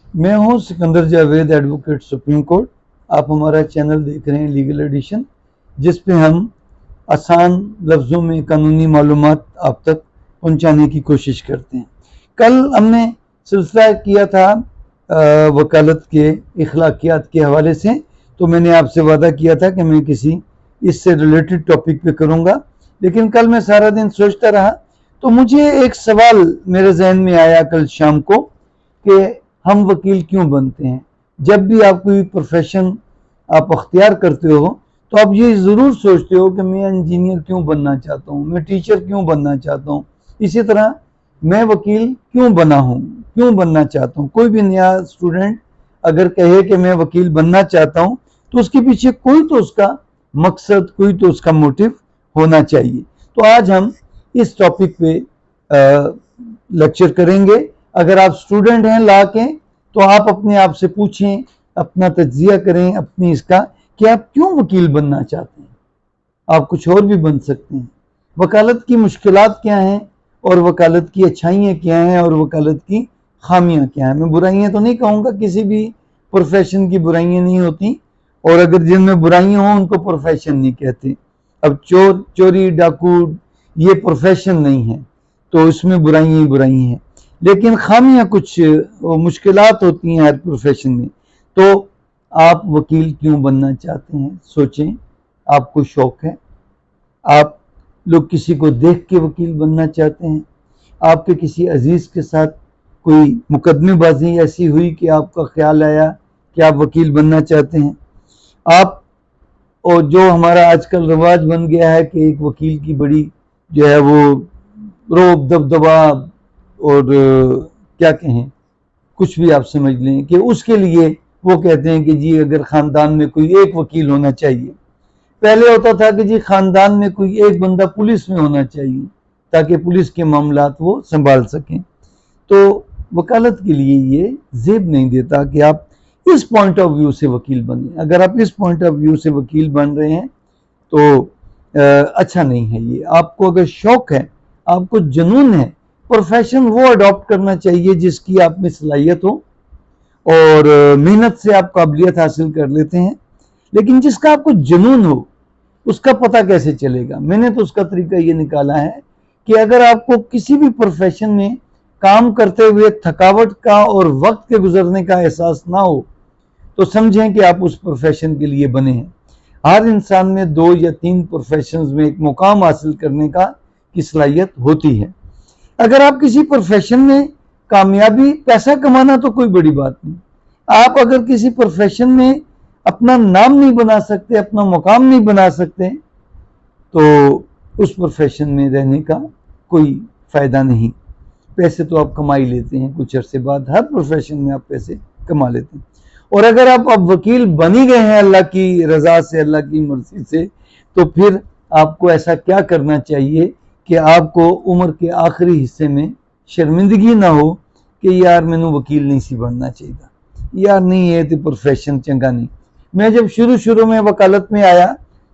मैं हूं Sikandar Javed, advocate supreme court. आप हमारा चैनल देख रहे हैं लीगल एडिशन, जिस पे हम आसान लफ्ज़ों में कानूनी मालूमात आप तक पहुंचाने की कोशिश करते हैं। कल हमने सिलसिला किया था वकालत के इखलाकियात के हवाले से, तो मैंने आपसे वादा किया था कि मैं किसी इससे रिलेटेड टॉपिक पे करूँगा, लेकिन कल मैं सारा दिन सोचता रहा तो मुझे एक सवाल मेरे जहन में आया कल शाम को कि हम वकील क्यों बनते हैं। जब भी आप कोई प्रोफेशन आप अख्तियार करते हो तो आप ये ज़रूर सोचते हो कि मैं इंजीनियर क्यों बनना चाहता हूँ, मैं टीचर क्यों बनना चाहता हूँ, इसी तरह मैं वकील क्यों बना हूँ, क्यों बनना चाहता हूँ। कोई भी नया स्टूडेंट अगर कहे कि मैं वकील बनना चाहता हूँ तो उसके पीछे कोई तो उसका मकसद, कोई तो उसका मोटिव होना चाहिए। तो आज हम इस टॉपिक पे लेक्चर करेंगे। अगर आप स्टूडेंट हैं ला के, तो आप अपने आप से पूछें, अपना तज्जिया करें अपनी इसका कि आप क्यों वकील बनना चाहते हैं। आप कुछ और भी बन सकते हैं। वकालत की मुश्किलात क्या हैं और वकालत की अच्छाइयाँ क्या हैं और वकालत की खामियाँ क्या हैं। मैं बुराइयाँ तो नहीं कहूँगा, किसी भी प्रोफेशन की बुराइयाँ नहीं होती, और अगर जिनमें बुराइयाँ हों उनको प्रोफेशन नहीं कहते। अब चोरी डाकू ये प्रोफेशन नहीं है, तो इसमें बुराइयाँ ही बुराइयाँ हैं, लेकिन खामियाँ कुछ मुश्किलात होती हैं हर प्रोफेशन में। तो आप वकील क्यों बनना चाहते हैं, सोचें। आपको शौक है, आप लोग किसी को देख के वकील बनना चाहते हैं, आपके किसी अजीज के साथ कोई मुकदमेबाजी ऐसी हुई कि आपका ख्याल आया कि आप वकील बनना चाहते हैं। आप, और जो हमारा आजकल रिवाज बन गया है कि एक वकील की बड़ी जो है वो रोब दबदबा और क्या कहें, कुछ भी आप समझ लें कि उसके लिए वो कहते हैं कि जी अगर ख़ानदान में कोई एक वकील होना चाहिए। पहले होता था कि जी ख़ानदान में कोई एक बंदा पुलिस में होना चाहिए ताकि पुलिस के मामलात वो संभाल सकें। तो वकालत के लिए ये जेब नहीं देता कि आप इस पॉइंट ऑफ व्यू से वकील बने। अगर आप इस पॉइंट ऑफ व्यू से वकील बन रहे हैं तो अच्छा नहीं है ये। आपको अगर शौक है, आपको जुनून है, प्रोफेशन वो अडॉप्ट करना चाहिए जिसकी आप में सलाहियत हो और मेहनत से आप काबिलियत हासिल कर लेते हैं। लेकिन जिसका आपको जुनून हो उसका पता कैसे चलेगा। मैंने तो उसका तरीका ये निकाला है कि अगर आपको किसी भी प्रोफेशन में काम करते हुए थकावट का और वक्त के गुजरने का एहसास ना हो तो समझें कि आप उस प्रोफेशन के लिए बने हैं। हर इंसान में 2 या 3 प्रोफेशन में एक मुकाम हासिल करने का की सलाहियत होती है। अगर आप किसी प्रोफेशन में कामयाबी, पैसा कमाना तो कोई बड़ी बात नहीं, आप अगर किसी प्रोफेशन में अपना नाम नहीं बना सकते, अपना मुकाम नहीं बना सकते, तो उस प्रोफेशन में रहने का कोई फ़ायदा नहीं। पैसे तो आप कमा ही लेते हैं कुछ अरसे बाद, हर प्रोफेशन में आप पैसे कमा लेते हैं। और अगर आप अब वकील बन ही गए हैं अल्लाह की रज़ा से, अल्लाह की मर्ज़ी से, तो फिर आपको ऐसा क्या करना चाहिए कि आपको उम्र के आखिरी हिस्से में शर्मिंदगी ना हो कि यार मैनू वकील नहीं सी बनना चाहिए, यार नहीं ये तो प्रोफेशन चंगा नहीं। मैं जब शुरू में वकालत में आया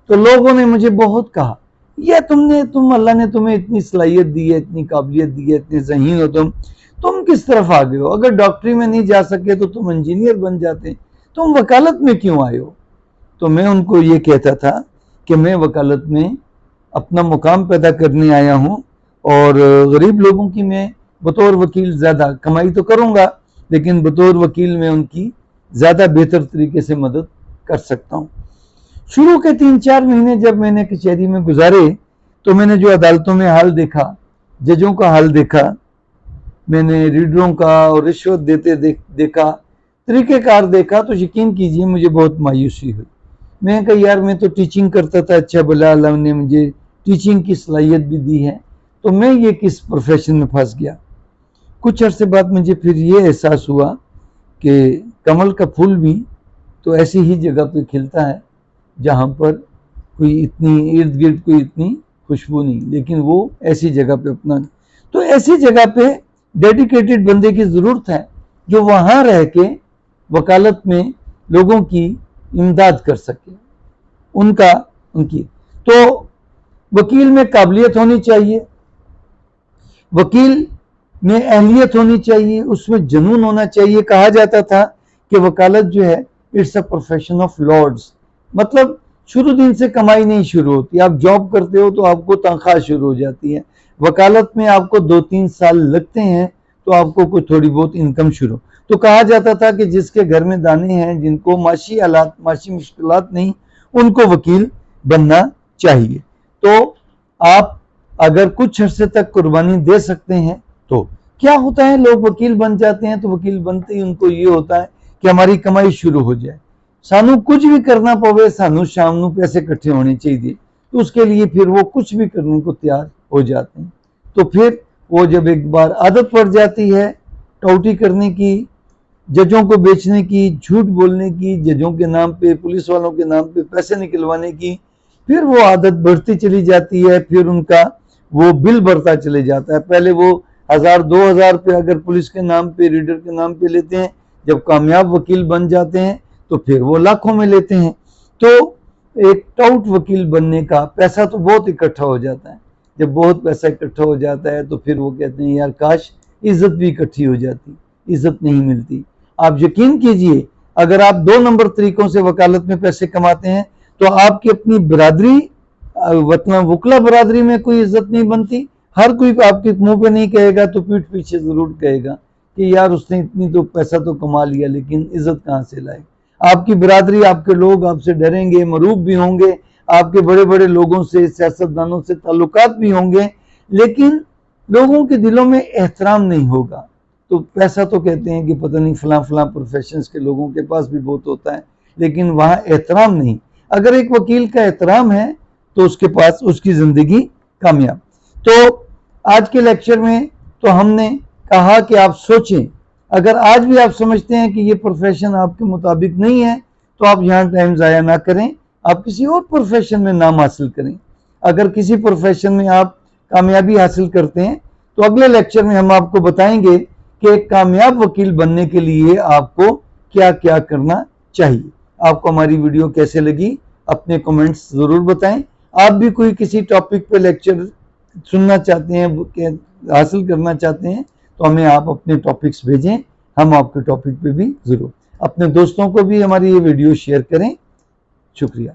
तो लोगों ने मुझे बहुत कहा, यह अल्लाह ने तुम्हें इतनी सलाहियत दी है, इतनी काबिलियत दी है, इतने ज़हीन हो तुम किस तरफ आ गए हो। अगर डॉक्टरी में नहीं जा सके तो तुम इंजीनियर बन जाते, तुम वकालत में क्यों आए हो। तो मैं उनको ये कहता था कि मैं वकालत में अपना मुकाम पैदा करने आया हूँ और गरीब लोगों की मैं बतौर वकील ज़्यादा कमाई तो करूँगा, लेकिन बतौर वकील में उनकी ज़्यादा बेहतर तरीके से मदद कर सकता हूँ। शुरू के 3-4 महीने जब मैंने कचहरी में गुजारे तो मैंने जो अदालतों में हाल देखा, जजों का हाल देखा, मैंने रीडरों का और रिश्वत देते देखा, तरीक़ेकार देखा, तो यकीन कीजिए मुझे बहुत मायूसी हुई। मैं कहा यार मैं तो टीचिंग करता था, अच्छा भला अल्लाह ने मुझे टीचिंग की सलाहियत भी दी है, तो मैं ये किस प्रोफेशन में फंस गया। कुछ अरसे बाद मुझे फिर ये एहसास हुआ कि कमल का फूल भी तो ऐसी ही जगह पे खिलता है जहाँ पर कोई इतनी इर्द गिर्द कोई इतनी खुशबू नहीं, लेकिन वो ऐसी जगह पे अपना, तो ऐसी जगह पे डेडिकेटेड बंदे की ज़रूरत है जो वहाँ रह के वकालत में लोगों की इमदाद कर सके, उनकी। तो वकील में काबिलियत होनी चाहिए। वकील में अहलियत होनी चाहिए, उसमें जुनून होना चाहिए। कहा जाता था कि वकालत जो है it's a profession of lords, मतलब शुरू दिन से कमाई नहीं शुरू होती। आप जॉब करते हो तो आपको तनख्वाह शुरू हो जाती है, वकालत में आपको 2-3 साल लगते हैं तो आपको कुछ थोड़ी बहुत इनकम शुरू। तो कहा जाता था कि जिसके घर में दाने हैं, जिनको माशी हालात, माशी मुश्किलात नहीं, उनको वकील बनना चाहिए। तो आप अगर कुछ अरसे तक कुर्बानी दे सकते हैं तो क्या होता है, लोग वकील बन जाते हैं तो वकील बनते ही उनको ये होता है कि हमारी कमाई शुरू हो जाए, सानू कुछ भी करना पवे, सानू शाम को पैसे इकट्ठे होने चाहिए, तो उसके लिए फिर वो कुछ भी करने को तैयार हो जाते हैं। तो फिर वो जब एक बार आदत पड़ जाती है टौटी करने की, जजों को बेचने की, झूठ बोलने की, जजों के नाम पे, पुलिस वालों के नाम पे पैसे निकलवाने की, फिर वो आदत बढ़ती चली जाती है। फिर उनका वो बिल बढ़ता चले जाता है। पहले वो 1000-2000 रुपये अगर पुलिस के नाम पे, रीडर के नाम पे लेते हैं, जब कामयाब वकील बन जाते हैं तो फिर वो लाखों में लेते हैं। तो एक टाउट वकील बनने का पैसा तो बहुत इकट्ठा हो जाता है। जब बहुत पैसा इकट्ठा हो जाता है तो फिर वो कहते हैं यार काश इज्जत भी इकट्ठी हो जाती, इज्जत नहीं मिलती। आप यकीन कीजिए, अगर आप 2 नंबर तरीकों से वकालत में पैसे कमाते हैं तो आपकी अपनी बिरादरी, मतलब वकला बिरादरी में कोई इज्जत नहीं बनती। हर कोई आपके मुंह पे नहीं कहेगा तो पीठ पीछे जरूर कहेगा कि यार उसने इतनी तो पैसा तो कमा लिया, लेकिन इज्जत कहाँ से लाए। आपकी बिरादरी, आपके लोग आपसे डरेंगे, मरूब भी होंगे, आपके बड़े बड़े लोगों से, सियासतदानों से ताल्लुकात भी होंगे, लेकिन लोगों के दिलों में एहतराम नहीं होगा। तो पैसा तो कहते हैं कि पता नहीं फलां फलां प्रोफेशंस के लोगों के पास भी बहुत होता है, लेकिन वहां एहतराम नहीं। अगर एक वकील का एहतराम है तो उसके पास उसकी जिंदगी कामयाब। तो आज के लेक्चर में तो हमने कहा कि आप सोचें, अगर आज भी आप समझते हैं कि ये प्रोफेशन आपके मुताबिक नहीं है तो आप यहाँ टाइम ज़ाया ना करें, आप किसी और प्रोफेशन में नाम हासिल करें। अगर किसी प्रोफेशन में आप कामयाबी हासिल करते हैं तो अगले लेक्चर में हम आपको बताएंगे कि एक कामयाब वकील बनने के लिए आपको क्या क्या करना चाहिए। आपको हमारी वीडियो कैसे लगी अपने कमेंट्स ज़रूर बताएं। आप भी कोई किसी टॉपिक पे लेक्चर सुनना चाहते हैं, हासिल करना चाहते हैं, तो हमें आप अपने टॉपिक्स भेजें, हम आपके टॉपिक पे भी ज़रूर। अपने दोस्तों को भी हमारी ये वीडियो शेयर करें। शुक्रिया।